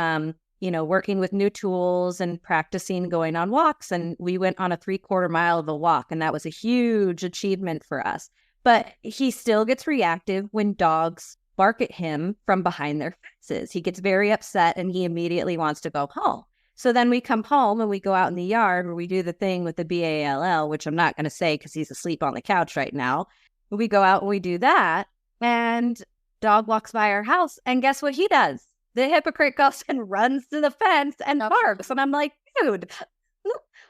working with new tools and practicing going on walks. And we went on a 3/4 mile of a walk, and that was a huge achievement for us. But he still gets reactive when dogs bark at him from behind their fences. He gets very upset and he immediately wants to go home. So then we come home and we go out in the yard where we do the thing with the BALL, which I'm not going to say because he's asleep on the couch right now. But we go out and we do that, and dog walks by our house, and guess what he does? The hypocrite goes and runs to the fence and barks. And I'm like, dude,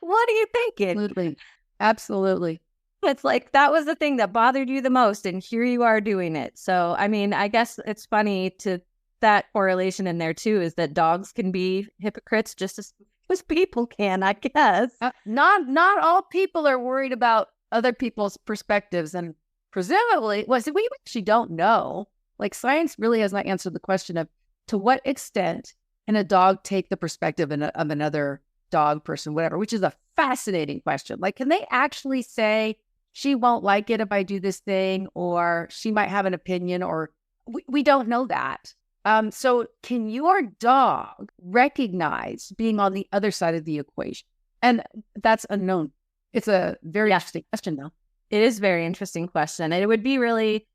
what are you thinking? Absolutely. Absolutely. It's like, that was the thing that bothered you the most, and here you are doing it. So, I mean, I guess it's funny to that correlation in there too, is that dogs can be hypocrites just as people can, I guess. Not all people are worried about other people's perspectives, and presumably, we actually don't know. Like, science really has not answered the question of to what extent can a dog take the perspective of another dog, person, whatever, which is a fascinating question. Like, can they actually say, she won't like it if I do this thing, or she might have an opinion, or we don't know that. So can your dog recognize being on the other side of the equation? And that's unknown. It's a very interesting question, though. It is a very interesting question. And it would be really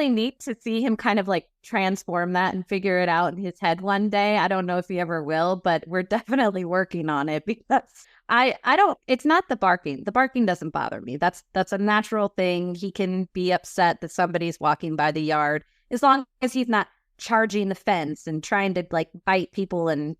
neat to see him kind of like transform that and figure it out in his head one day. I don't know if he ever will, but we're definitely working on it, because it's not the barking. The barking doesn't bother me. That's a natural thing. He can be upset that somebody's walking by the yard, as long as he's not charging the fence and trying to like bite people and,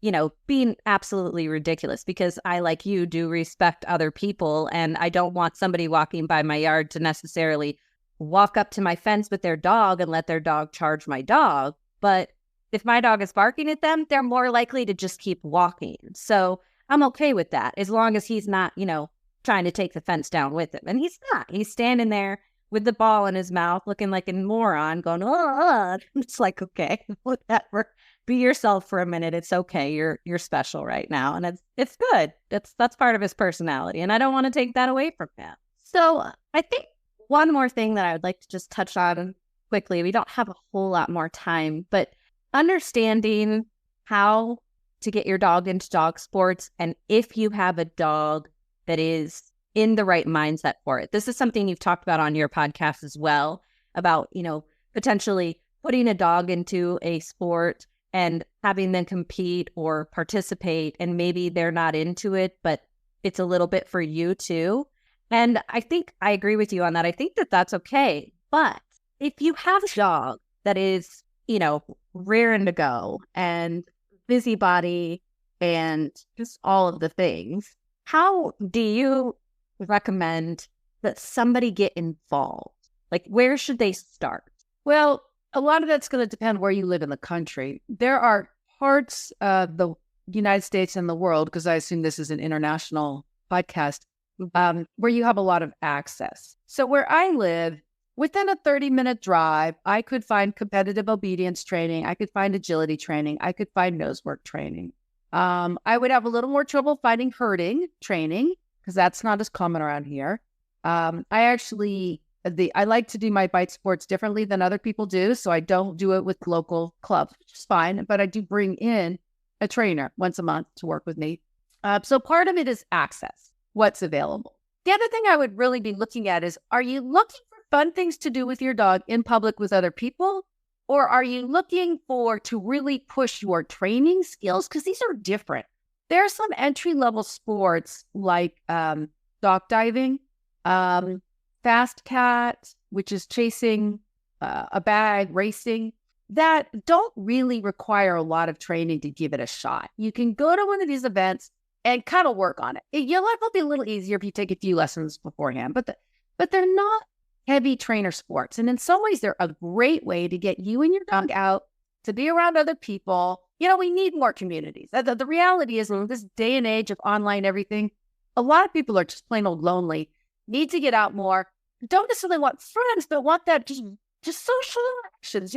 being absolutely ridiculous, because I, like you, do respect other people, and I don't want somebody walking by my yard to necessarily walk up to my fence with their dog and let their dog charge my dog. But if my dog is barking at them, they're more likely to just keep walking. So I'm okay with that, as long as he's not, trying to take the fence down with him. And he's not. He's standing there with the ball in his mouth, looking like a moron, going, oh. It's like, okay, whatever. Be yourself for a minute. It's okay. You're special right now. And it's good. That's part of his personality. And I don't want to take that away from him. So I think one more thing that I would like to just touch on quickly, we don't have a whole lot more time, but understanding how to get your dog into dog sports, and if you have a dog that is in the right mindset for it. This is something you've talked about on your podcast as well, about, potentially putting a dog into a sport and having them compete or participate, and maybe they're not into it, but it's a little bit for you too. And I think I agree with you on that. I think that that's okay. But if you have a dog that is, rearing to go and busybody and just all of the things, how do you recommend that somebody get involved? Like, where should they start? Well, a lot of that's going to depend where you live in the country. There are parts of the United States and the world, because I assume this is an international podcast, where you have a lot of access. So where I live, within a 30-minute drive, I could find competitive obedience training. I could find agility training. I could find nose work training. I would have a little more trouble finding herding training, because that's not as common around here. I like to do my bite sports differently than other people do. So I don't do it with local clubs, which is fine. But I do bring in a trainer once a month to work with me. So part of it is access, what's available. The other thing I would really be looking at is, are you looking for fun things to do with your dog in public with other people? Or are you looking to really push your training skills? Because these are different. There are some entry-level sports like dock diving, fast cat, which is chasing a bag, racing, that don't really require a lot of training to give it a shot. You can go to one of these events and kind of work on it. Your life will be a little easier if you take a few lessons beforehand, but they're not heavy trainer sports. And in some ways, they're a great way to get you and your dog out to be around other people. We need more communities. The reality is, in this day and age of online everything, a lot of people are just plain old lonely, need to get out more, don't necessarily want friends, but want that just social interactions.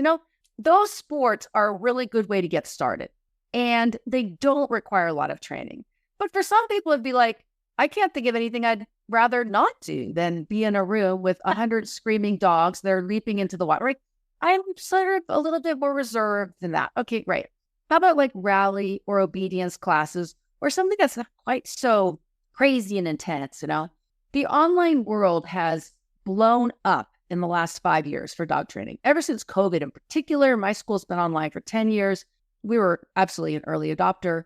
Those sports are a really good way to get started, and they don't require a lot of training. But for some people, it'd be like, I can't think of anything I'd rather not do than be in a room with 100 screaming dogs that are leaping into the water. Right? I'm sort of a little bit more reserved than that. Okay, great. How about like rally or obedience classes, or something that's not quite so crazy and intense? The online world has blown up in the last 5 years for dog training. Ever since COVID in particular, my school's been online for 10 years. We were absolutely an early adopter.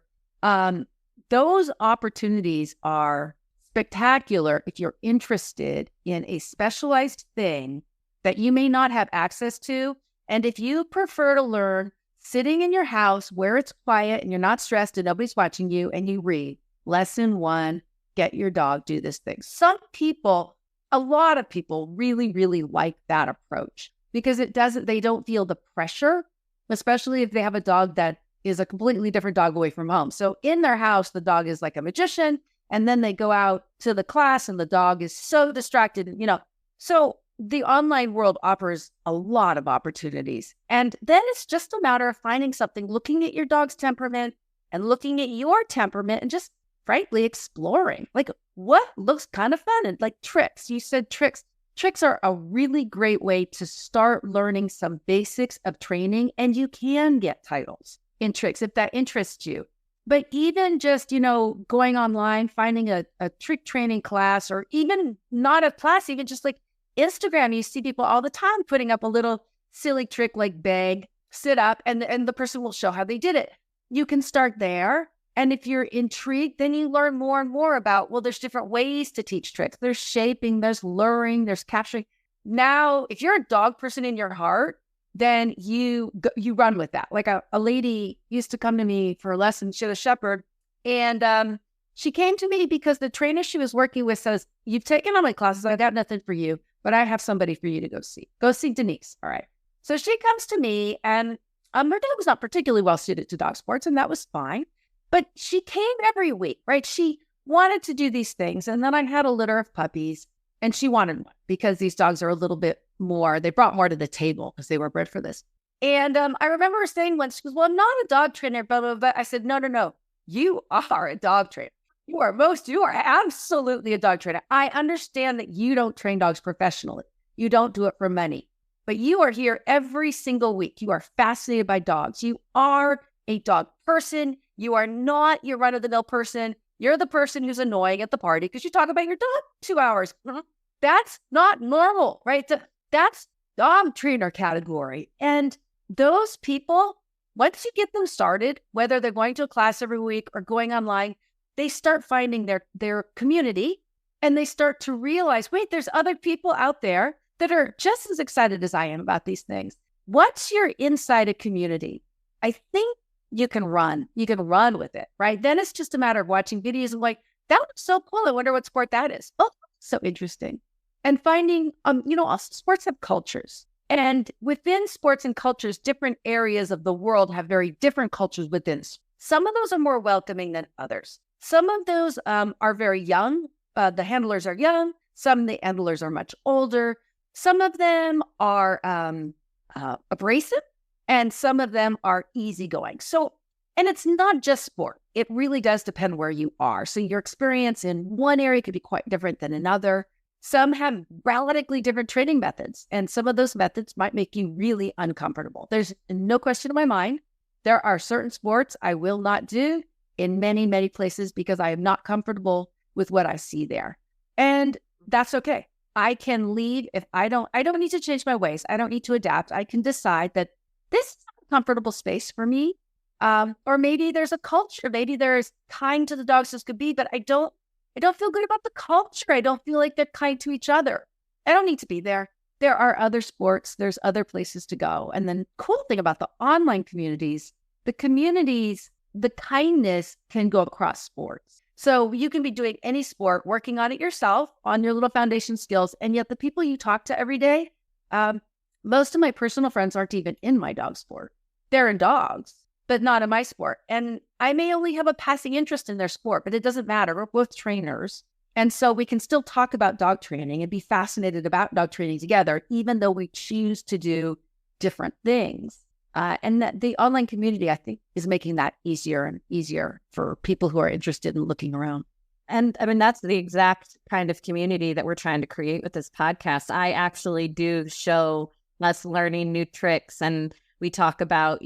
those opportunities are spectacular if you're interested in a specialized thing that you may not have access to. And if you prefer to learn sitting in your house where it's quiet and you're not stressed and nobody's watching you, and you read lesson 1, get your dog do this thing. Some people, a lot of people really, really like that approach because they don't feel the pressure, especially if they have a dog that is a completely different dog away from home. So in their house, the dog is like a magician, and then they go out to the class and the dog is so distracted, So the online world offers a lot of opportunities. And then it's just a matter of finding something, looking at your dog's temperament and looking at your temperament and just frankly exploring, like what looks kind of fun. And like tricks, you said tricks. Tricks are a really great way to start learning some basics of training, and you can get titles in tricks if that interests you. But even just, going online, finding a trick training class, or even not a class, even just like Instagram, you see people all the time putting up a little silly trick like beg, sit up, and the person will show how they did it. You can start there. And if you're intrigued, then you learn more and more about, well, there's different ways to teach tricks. There's shaping, there's luring, there's capturing. Now, if you're a dog person in your heart, then you run with that. Like a lady used to come to me for a lesson. She had a shepherd, and she came to me because the trainer she was working with says, "You've taken all my classes. I got nothing for you, but I have somebody for you to go see. Go see Denise." All right. So she comes to me, and her dog was not particularly well suited to dog sports, and that was fine. But she came every week, right? She wanted to do these things, and then I had a litter of puppies, and she wanted one because these dogs are a little bit more, they brought more to the table because they were bred for this. And I remember her saying once, she goes, "Well, I'm not a dog trainer, blah, blah, blah." I said, no. You are a dog trainer. You are absolutely a dog trainer. I understand that you don't train dogs professionally. You don't do it for money. But you are here every single week. You are fascinated by dogs. You are a dog person. You are not your run-of-the-mill person. You're the person who's annoying at the party because you talk about your dog 2 hours. That's not normal, right? That's dog trainer category. And those people, once you get them started, whether they're going to a class every week or going online, they start finding their community, and they start to realize, wait, there's other people out there that are just as excited as I am about these things. Once you're inside a community, I think you can run with it, right? Then it's just a matter of watching videos and like, that was so cool. I wonder what sport that is. Oh, so interesting. And finding, also sports have cultures. And within sports and cultures, different areas of the world have very different cultures within. Some of those are more welcoming than others. Some of those are very young. The handlers are young. Some of the handlers are much older. Some of them are abrasive, and some of them are easygoing. So, and it's not just sport. It really does depend where you are. So your experience in one area could be quite different than another. Some have radically different training methods, and some of those methods might make you really uncomfortable. There's no question in my mind. There are certain sports I will not do in many, many places because I am not comfortable with what I see there. And that's okay. I can leave if I don't need to change my ways. I don't need to adapt. I can decide that this is a comfortable space for me. Or maybe there's a culture. Maybe there's kind to the dogs as could be, but I don't feel good about the culture. I don't feel like they're kind to each other. I don't need to be there. There are other sports. There's other places to go. And then cool thing about the online communities, the kindness can go across sports. So you can be doing any sport, working on it yourself, on your little foundation skills. And yet the people you talk to every day, most of my personal friends aren't even in my dog sport. They're in dogs, but not in my sport. And I may only have a passing interest in their sport, but it doesn't matter. We're both trainers. And so we can still talk about dog training and be fascinated about dog training together, even though we choose to do different things. And that the online community, I think, is making that easier and easier for people who are interested in looking around. And I mean, that's the exact kind of community that we're trying to create with this podcast. I actually do show us learning new tricks, and we talk about,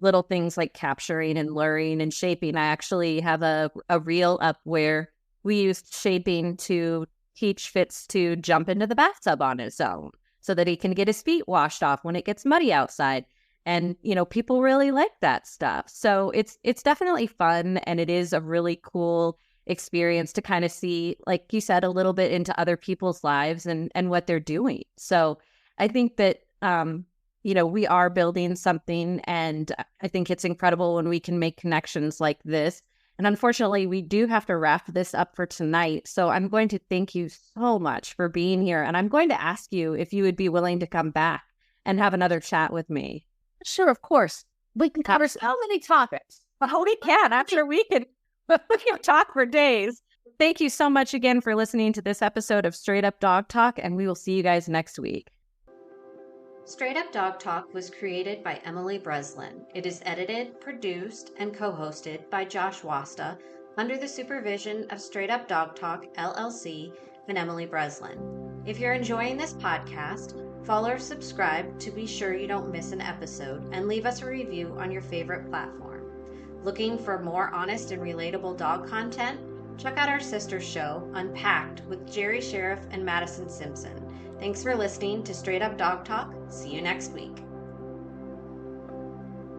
little things like capturing and luring and shaping. I actually have a reel up where we used shaping to teach Fitz to jump into the bathtub on his own so that he can get his feet washed off when it gets muddy outside. And, people really like that stuff. So it's definitely fun. And it is a really cool experience to kind of see, like you said, a little bit into other people's lives and what they're doing. So I think that, we are building something, and I think it's incredible when we can make connections like this. And unfortunately, we do have to wrap this up for tonight. So I'm going to thank you so much for being here. And I'm going to ask you if you would be willing to come back and have another chat with me. Sure, of course. We can cover so many topics. Oh, we can. I'm sure we can talk for days. Thank you so much again for listening to this episode of Straight Up Dog Talk, and we will see you guys next week. Straight Up Dog Talk was created by Emily Breslin. It is edited, produced, and co-hosted by Josh Wasta under the supervision of Straight Up Dog Talk, LLC, and Emily Breslin. If you're enjoying this podcast, follow or subscribe to be sure you don't miss an episode, and leave us a review on your favorite platform. Looking for more honest and relatable dog content? Check out our sister show, Unpacked, with Jerry Sheriff and Madison Simpson. Thanks for listening to Straight Up Dog Talk. See you next week.